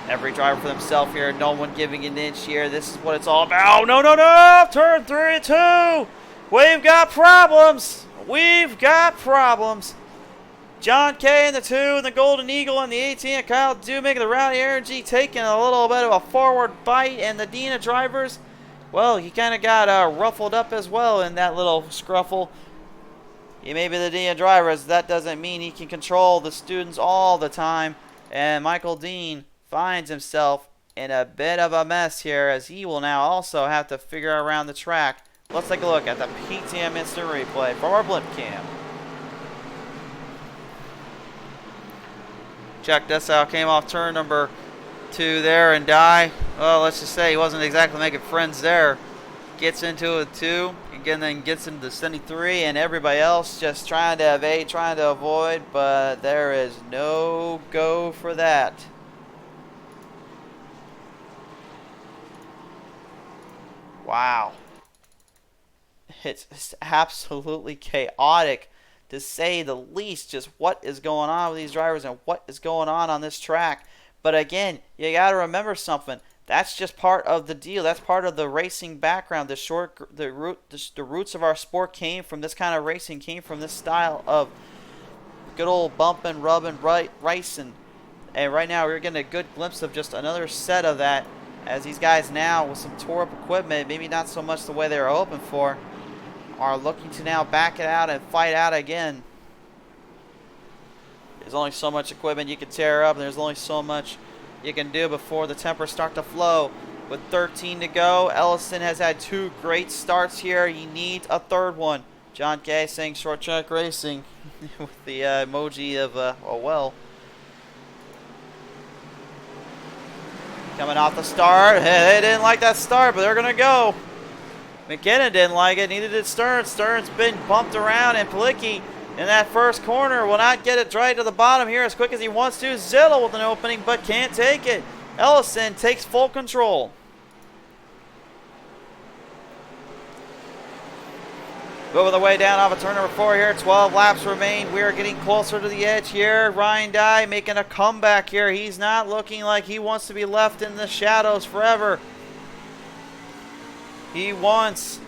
Every driver for themselves here. No one giving an inch here. This is what it's all about. Oh, no. Turn 3 and 2. We've got problems. John K in the 2, and the Golden Eagle in the 18, and Kyle Dumick, the Rowdy Energy, taking a little bit of a forward bite, and the Dina drivers, well, he kind of got ruffled up as well in that little scruffle. He may be the Dina drivers. That doesn't mean he can control the students all the time. And Michael Dean finds himself in a bit of a mess here, as he will now also have to figure around the track. Let's take a look at the PTM instant replay from our blimp cam. Check this out. Came off turn number 2 there and well, let's just say he wasn't exactly making friends there. Gets into a 2, again, then gets into the 73, and everybody else just trying to evade, trying to avoid, but there is no go for that. Wow. It's absolutely chaotic, to say the least, just what is going on with these drivers and what is going on this track. But again, you got to remember something. That's just part of the deal. That's part of the racing background. The roots of our sport came from this kind of racing, came from this style of good old bumping, rubbing, racing. And right now we're getting a good glimpse of just another set of that, as these guys now with some tore up equipment, maybe not so much the way they were hoping for, are looking to now back it out and fight out again. There's only so much equipment you can tear up, and there's only so much you can do before the tempers start to flow. With 13 to go, Ellison has had 2 great starts here. He needs a 3rd one. John Kay saying short track racing with the emoji of, oh well. Coming off the start. They didn't like that start, but they're going to go. McKinnon didn't like it, neither did Stearns. Stearns been bumped around, and Pilecki in that first corner will not get it right to the bottom here as quick as he wants to. Zittel with an opening, but can't take it. Ellison takes full control. Moving the way down off of turn number 4 here. 12 laps remain. We are getting closer to the edge here. Reindeer making a comeback here. He's not looking like he wants to be left in the shadows forever. He wants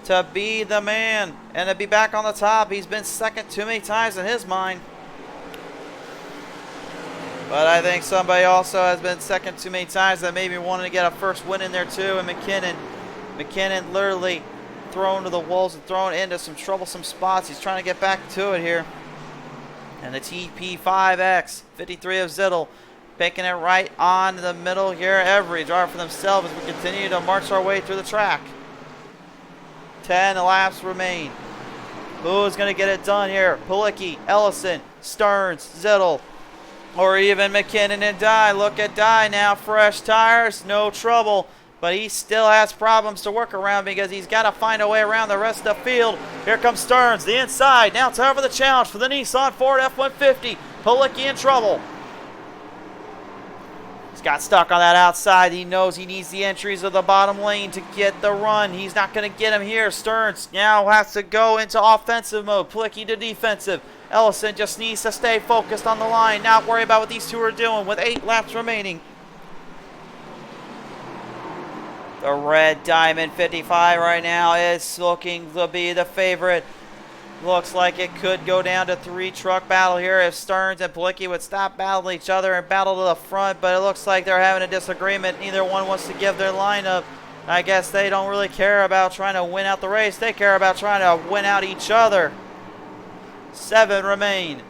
to be the man and to be back on the top. He's been second too many times in his mind. But I think somebody also has been second too many times that maybe wanted to get a first win in there too. And McKinnon literally thrown to the wolves and thrown into some troublesome spots. He's trying to get back to it here. And the TP5X, 53 of Zittel, picking it right on the middle here. Every driver for themselves as we continue to march our way through the track. 10 laps remain. Who's going to get it done here? Pilecki, Ellison, Stearns, Zittel, or even McKinnon and Dye. Look at Dye now. Fresh tires, no trouble. But he still has problems to work around because he's got to find a way around the rest of the field. Here comes Stearns, the inside. Now time for the challenge for the Nissan Ford F-150. Pilecki in trouble. He's got stuck on that outside. He knows he needs the entries of the bottom lane to get the run. He's not going to get him here. Stearns now has to go into offensive mode. Pilecki to defensive. Ellison just needs to stay focused on the line, not worry about what these two are doing with 8 laps remaining. The red Diamond 55 right now is looking to be the favorite. Looks like it could go down to 3-truck battle here if Stearns and Palicki would stop battling each other and battle to the front, but it looks like they're having a disagreement. Neither one wants to give their lineup. I guess they don't really care about trying to win out the race. They care about trying to win out each other. 7 remain.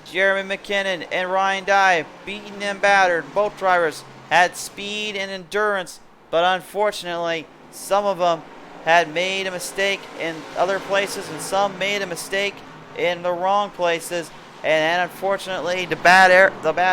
Jeremy McKinnon and Ryan Dye beaten and battered. Both drivers had speed and endurance, but unfortunately, some of them had made a mistake in other places, and some made a mistake in the wrong places. And unfortunately, the bad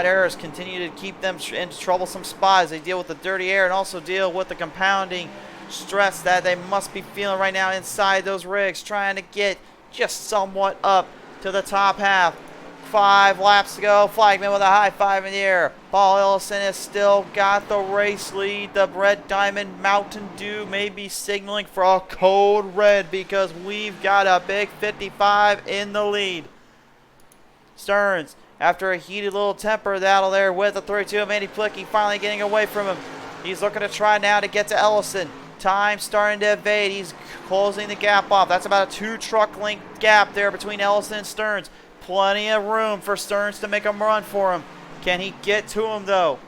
errors continue to keep them in troublesome spots. They deal with the dirty air and also deal with the compounding stress that they must be feeling right now inside those rigs, trying to get just somewhat up to the top half. 5 laps to go. Flagman with a high five in the air. Paul Ellison has still got the race lead. The Red Diamond Mountain Dew may be signaling for a code red because we've got a big 55 in the lead. Stearns, after a heated little temper battle there with the 32 of Andy Plicky, finally getting away from him. He's looking to try now to get to Ellison. Time starting to evade. He's closing the gap off. That's about a 2-truck length gap there between Ellison and Stearns. Plenty of room for Stearns to make a run for him. Can he get to him, though?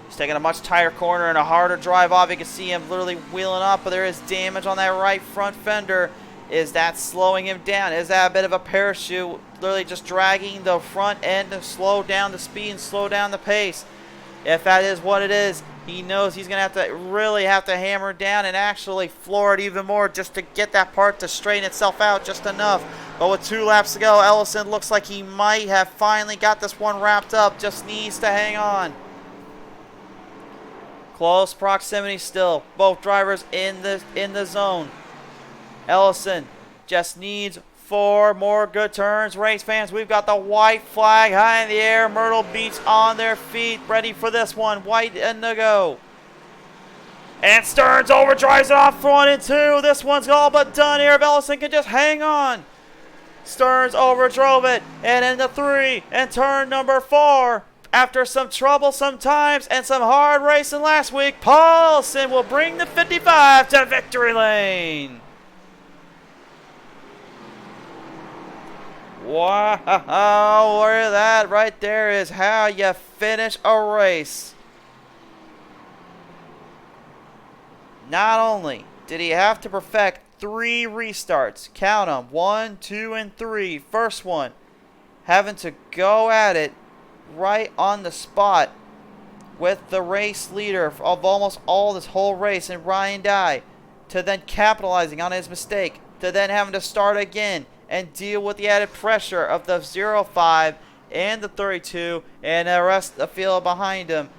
He's taking a much tighter corner and a harder drive off. You can see him literally wheeling up, but there is damage on that right front fender. Is that slowing him down? Is that a bit of a parachute? Literally just dragging the front end to slow down the speed and slow down the pace. If that is what it is, he knows he's going to really have to hammer down and actually floor it even more just to get that part to straighten itself out just enough. But with 2 laps to go, Ellison looks like he might have finally got this one wrapped up. Just needs to hang on. Close proximity still. Both drivers in the zone. Ellison just needs 4 more good turns. Race fans, we've got the white flag high in the air. Myrtle Beach on their feet, ready for this one. White and to go. And Stearns overdrives it off 1 and 2. This one's all but done here if Ellison can just hang on. Stearns overdrove it and into 3 and turn number 4. After some troublesome times and some hard racing last week, Paulson will bring the 55 to victory lane. Wow, where that right there is how you finish a race. Not only did he have to perfect 3 restarts, count them, 1, 2, and 3. First one, having to go at it right on the spot with the race leader of almost all this whole race in Ryan Dye, to then capitalizing on his mistake, to then having to start again and deal with the added pressure of the 05 and the 32 and the rest of the field behind him,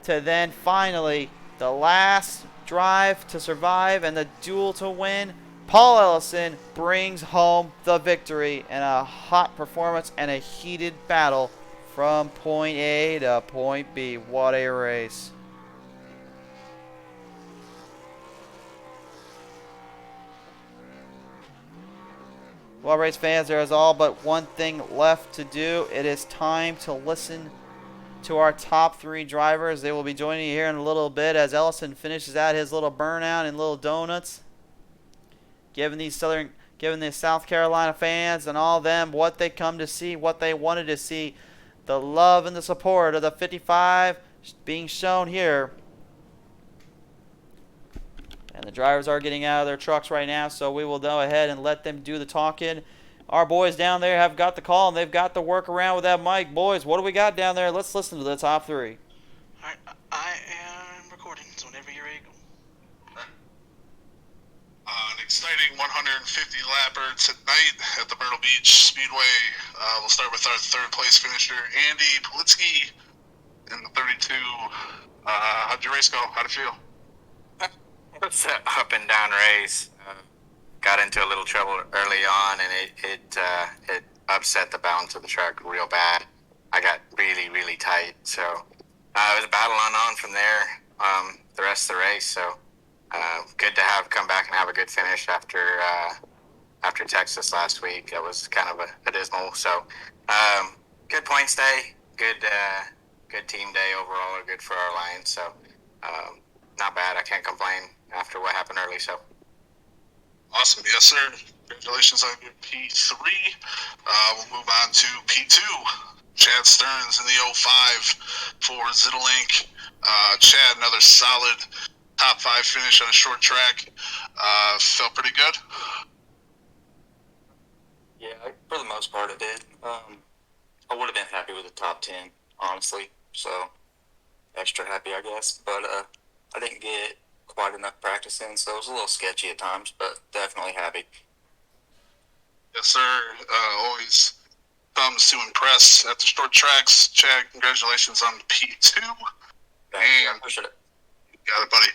to then finally the last drive to survive and the duel to win. Paul Ellison brings home the victory in a hot performance and a heated battle from point A to point B. What a race. Well, race fans, there is all but one thing left to do. It is time to listen to our top 3 drivers. They will be joining you here in a little bit as Ellison finishes out his little burnout and little donuts, giving the South Carolina fans and all of them what they come to see, what they wanted to see, the love and the support of the 55 being shown here. And the drivers are getting out of their trucks right now, so we will go ahead and let them do the talking. Our boys down there have got the call, and they've got the work around with that mic. Boys, what do we got down there? Let's listen to the top 3. Alright, I am recording, so whenever you're ready, go. An exciting 150 lapper tonight at the Myrtle Beach Speedway. We'll start with our 3rd place finisher, Andy Politsky, in the 32. How'd your race go? How'd it feel? It was an up and down race. Got into a little trouble early on, and it upset the balance of the track real bad. I got really, really tight, so it was a battle on from there the rest of the race. So good to come back and have a good finish after Texas last week. That was kind of a dismal. So good points day, good team day overall, good for our line. So not bad. I can't complain after what happened early. So Awesome. Yes, sir. Congratulations on your P3. We'll move on to P2. Chad Stearns in the 05 for Zittling. Chad, another solid top 5 finish on a short track. Felt pretty good. Yeah, for the most part, it did. I would have been happy with the top 10, honestly. So, extra happy, I guess. But I didn't get quite enough practice in, so it was a little sketchy at times, but definitely happy. Yes, sir. Always comes to impress at the short tracks. Chad, congratulations on the P2. Thank you. I appreciate it. You got it, buddy.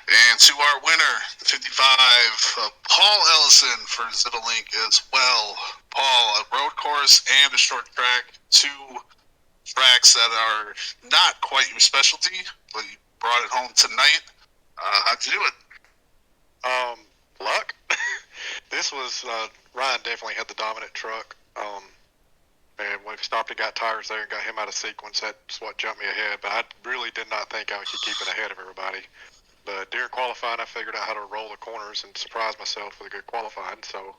And to our winner, the 55, Paul Ellison for Zittling as well. Paul, a road course and a short track, 2 tracks that are not quite your specialty, but you brought it home tonight. How'd you do it? Luck. This was Ryan definitely had the dominant truck. And when we stopped and got tires there and got him out of sequence, that's what jumped me ahead. But I really did not think I could keep it ahead of everybody. But during qualifying, I figured out how to roll the corners and surprise myself with a good qualifying. So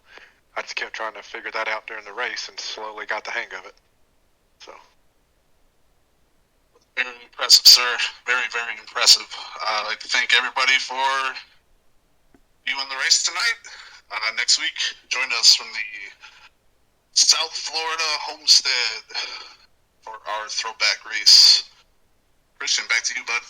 I just kept trying to figure that out during the race and slowly got the hang of it. So. Very impressive, sir. Very, very impressive. I'd like to thank everybody for viewing the race tonight. Next week, join us from the South Florida Homestead for our throwback race. Christian, back to you, bud.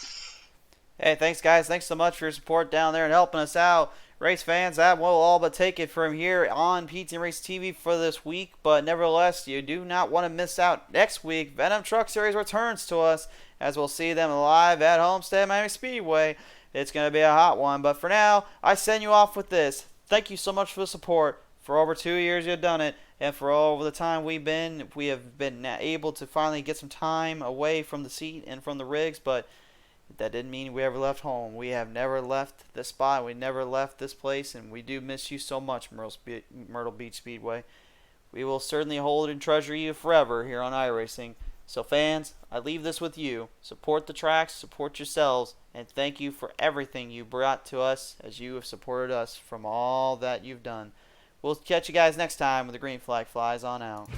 Hey, thanks, guys. Thanks so much for your support down there and helping us out. Race fans, that will all but take it from here on PT Race TV for this week. But nevertheless, you do not want to miss out. Next week, Venom Truck Series returns to us as we'll see them live at Homestead Miami Speedway. It's going to be a hot one. But for now, I send you off with this. Thank you so much for the support. For over 2 years you've done it. And for all the time we have been able to finally get some time away from the seat and from the rigs. But that didn't mean we ever left home. We have never left this spot. We never left this place. And we do miss you so much, Myrtle Beach Speedway. We will certainly hold and treasure you forever here on iRacing. So fans, I leave this with you. Support the tracks, support yourselves, and thank you for everything you brought to us as you have supported us from all that you've done. We'll catch you guys next time when the green flag flies on out.